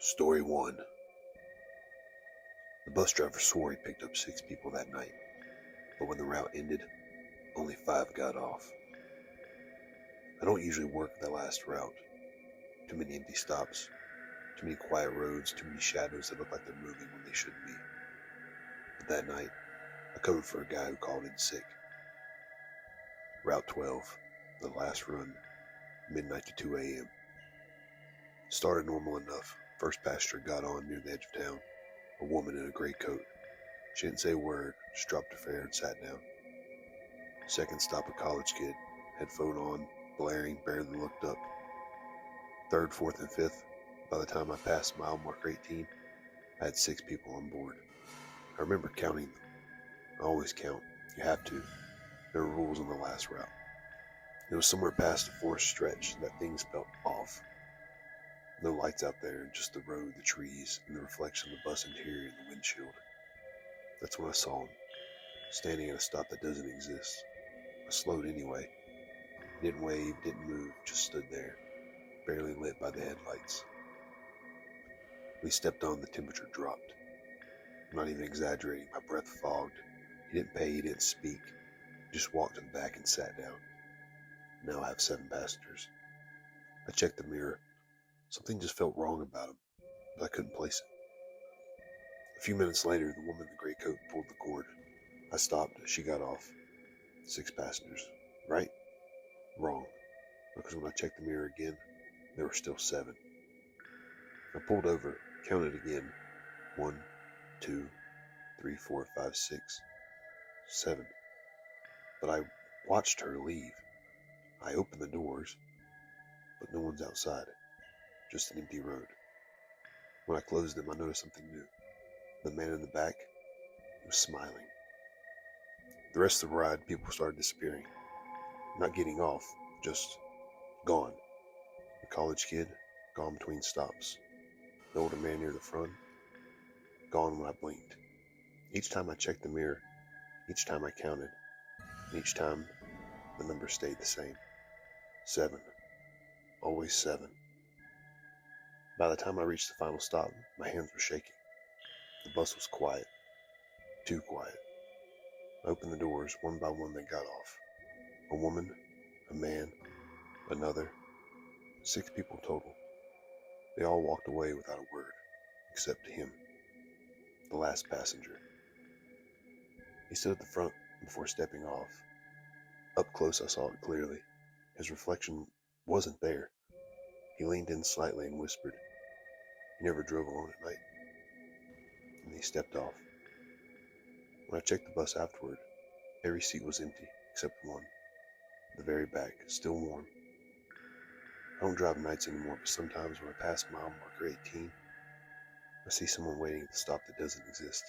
Story 1. The bus driver swore he picked up 6 people that night, but when the route ended, only 5 got off. I don't usually work that last route. Too many empty stops, too many quiet roads, too many shadows that look like they're moving when they shouldn't be. But that night, I covered for a guy who called in sick. Route 12, the last run, midnight to 2 a.m. Started normal enough. First passenger got on near the edge of town. A woman in a gray coat. She didn't say a word, just dropped her fare and sat down. Second stop, a college kid, headphone on, blaring, barely looked up. Third, fourth, and fifth, by the time I passed mile marker 18, I had 6 people on board. I remember counting them. I always count. You have to. There are rules on the last route. It was somewhere past the forest stretch that things felt off. No lights out there, just the road, the trees, and the reflection of the bus interior in the windshield. That's when I saw him, standing at a stop that doesn't exist. I slowed anyway. He didn't wave, didn't move, just stood there, barely lit by the headlights. When he stepped on, the temperature dropped. I'm not even exaggerating, my breath fogged. He didn't pay, he didn't speak. He just walked to the back and sat down. Now I have 7 passengers. I checked the mirror. Something just felt wrong about him, but I couldn't place it. A few minutes later, the woman in the gray coat pulled the cord. I stopped. She got off. 6 passengers. Right? Wrong. Because when I checked the mirror again, there were still 7. I pulled over, counted again. 1, 2, 3, 4, 5, 6, 7. But I watched her leave. I opened the doors, but no one's outside. Just an empty road. When I closed them, I noticed something new. The man in the back, he was smiling. The rest of the ride, people started disappearing. Not getting off, just gone. The college kid, gone between stops. The older man near the front, gone when I blinked. Each time I checked the mirror, each time I counted, and each time the number stayed the same. 7. Always 7. By the time I reached the final stop, my hands were shaking. The bus was quiet. Too quiet. I opened the doors, one by one they got off. A woman, a man, another. 6 people total. They all walked away without a word, except him, the last passenger. He stood at the front before stepping off. Up close I saw it clearly. His reflection wasn't there. He leaned in slightly and whispered. He never drove alone at night. And he stepped off. When I checked the bus afterward, every seat was empty except one. The very back, still warm. I don't drive nights anymore, but sometimes when I pass mile marker 18, I see someone waiting at the stop that doesn't exist.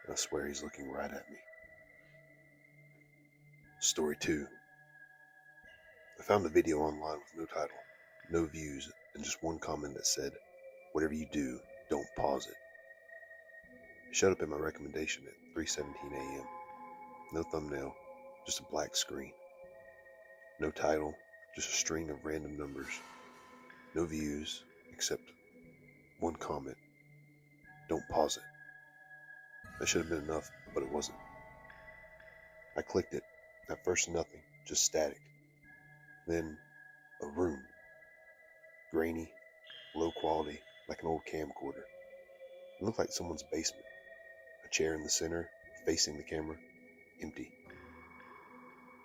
And I swear he's looking right at me. Story 2. I found a video online with no title, no views, and just one comment that said, "Whatever you do, don't pause it." It showed up in my recommendation at 3:17 a.m. No thumbnail, just a black screen. No title, just a string of random numbers. No views, except one comment. Don't pause it. That should have been enough, but it wasn't. I clicked it. At first nothing, just static. Then a room. Grainy, low quality, like an old camcorder. It looked like someone's basement. A chair in the center, facing the camera, empty.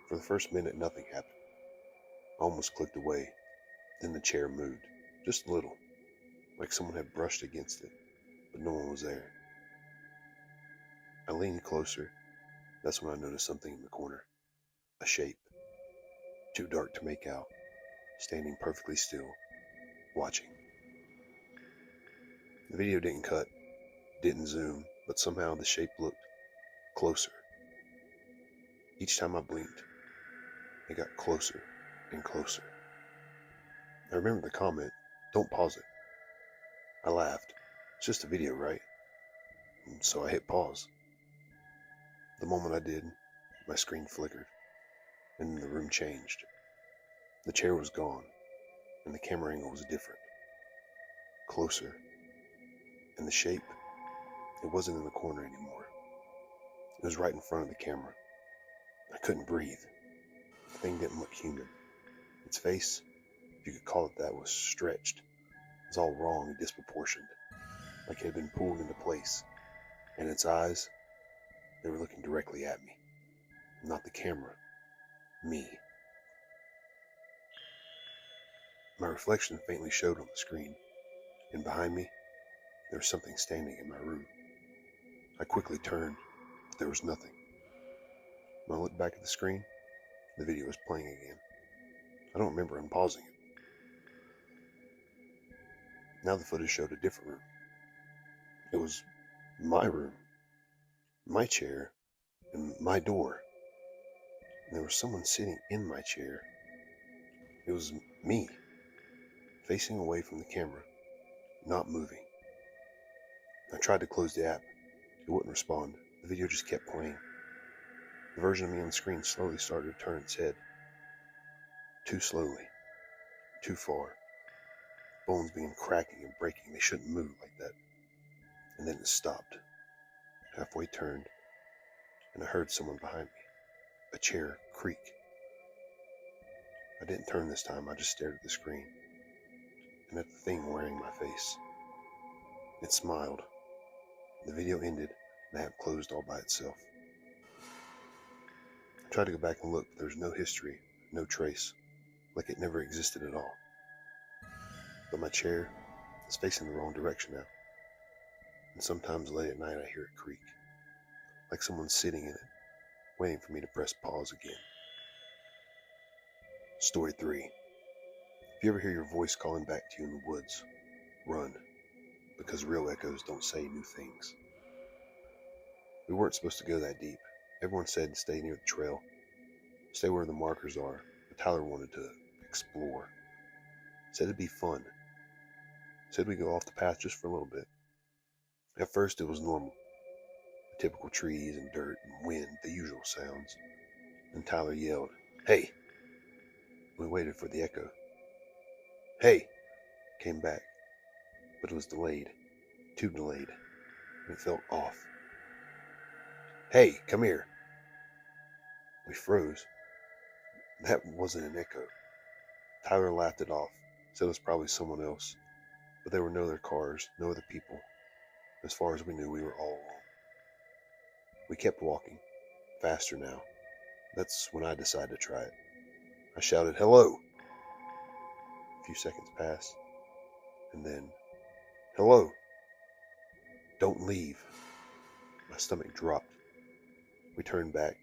For the first minute, nothing happened. I almost clicked away. Then the chair moved, just a little, like someone had brushed against it, but no one was there. I leaned closer. That's when I noticed something in the corner. A shape. Too dark to make out, standing perfectly still, watching. The video didn't cut, didn't zoom, but somehow the shape looked closer. Each time I blinked, it got closer and closer. I remember the comment, "Don't pause it." I laughed. It's just a video, right? And so I hit pause. The moment I did, my screen flickered, and then the room changed. The chair was gone, and the camera angle was different. closer, and the shape, it wasn't in the corner anymore. It was right in front of the camera. I couldn't breathe. The thing didn't look human. Its face, if you could call it that, was stretched. It was all wrong and disproportioned, like it had been pulled into place. And its eyes, they were looking directly at me. Not the camera. Me. My reflection faintly showed on the screen, and behind me, there was something standing in my room. I quickly turned, but there was nothing. When I looked back at the screen, the video was playing again. I don't remember unpausing it. Now the footage showed a different room. It was my room, my chair, and my door. And there was someone sitting in my chair. It was me, facing away from the camera, not moving. I tried to close the app. It wouldn't respond. The video just kept playing. The version of me on the screen slowly started to turn its head. Too slowly. Too far. Bones began cracking and breaking. They shouldn't move like that. And then it stopped. Halfway turned, and I heard someone behind me. A chair creak. I didn't turn this time. I just stared at the screen and at the thing wearing my face. It smiled. The video ended, and the app closed all by itself. I tried to go back and look, but there was no history, no trace, like it never existed at all. But my chair is facing the wrong direction now, and sometimes late at night I hear it creak, like someone's sitting in it, waiting for me to press pause again. Story 3. If you ever hear your voice calling back to you in the woods, run, because real echoes don't say new things. We weren't supposed to go that deep. Everyone said to stay near the trail, stay where the markers are, but Tyler wanted to explore. Said it'd be fun. Said we'd go off the path just for a little bit. At first it was normal. The typical trees and dirt and wind, the usual sounds. Then Tyler yelled, "Hey!" We waited for the echo. "Hey!" came back, but it was delayed, too delayed, and it felt off. "Hey, come here!" We froze. That wasn't an echo. Tyler laughed it off, said it was probably someone else, but there were no other cars, no other people. As far as we knew, we were all alone. We kept walking, faster now. That's when I decided to try it. I shouted, "Hello!" A few seconds passed, and then, "Hello! Don't leave!" My stomach dropped. We turned back,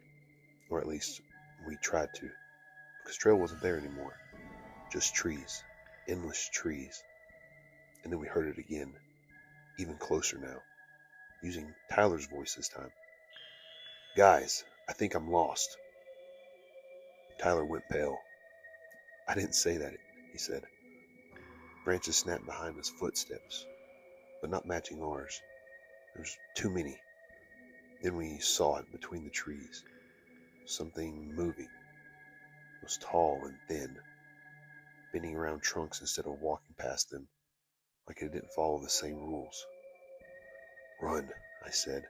or at least we tried to, because trail wasn't there anymore. Just trees, endless trees. And then we heard it again, even closer now, using Tyler's voice this time. "Guys, I think I'm lost." Tyler went pale. "I didn't say that," he said. Branches snapped behind us, footsteps, but not matching ours. There's too many. Then we saw it between the trees. Something moving. It was tall and thin, bending around trunks instead of walking past them, like it didn't follow the same rules. "Run," I said,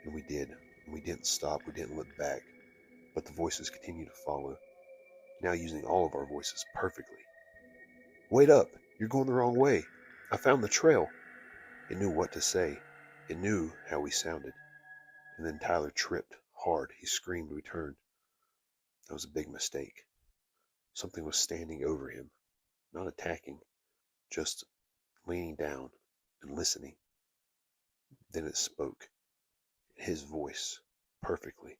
and we did. And we didn't stop, we didn't look back, but the voices continued to follow, now using all of our voices perfectly. "Wait up! You're going the wrong way! I found the trail!" It knew what to say. It knew how we sounded. And then Tyler tripped hard. He screamed. We turned. That was a big mistake. Something was standing over him, not attacking, just leaning down and listening. Then it spoke. His voice, perfectly.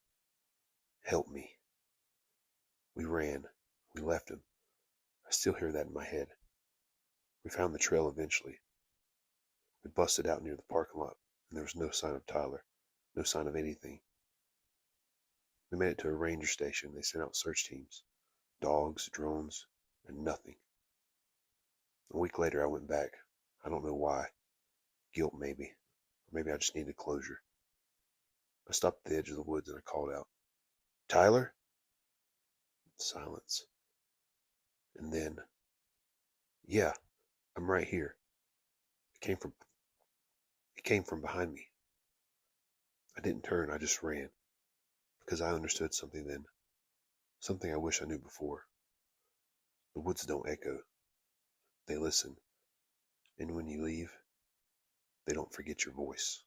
"Help me." We ran. We left him. I still hear that in my head. We found the trail eventually. We busted out near the parking lot, and there was no sign of Tyler, no sign of anything. We made it to a ranger station. They sent out search teams, dogs, drones, and nothing. A week later, I went back. I don't know why. Guilt, maybe. Or maybe I just needed closure. I stopped at the edge of the woods and I called out, "Tyler?" Silence. And then, "Yeah, I'm right here." It came from it came from behind me. I didn't turn, I just ran, because I understood something then, something I wish I knew before. The woods don't echo, they listen, and when you leave, they don't forget your voice.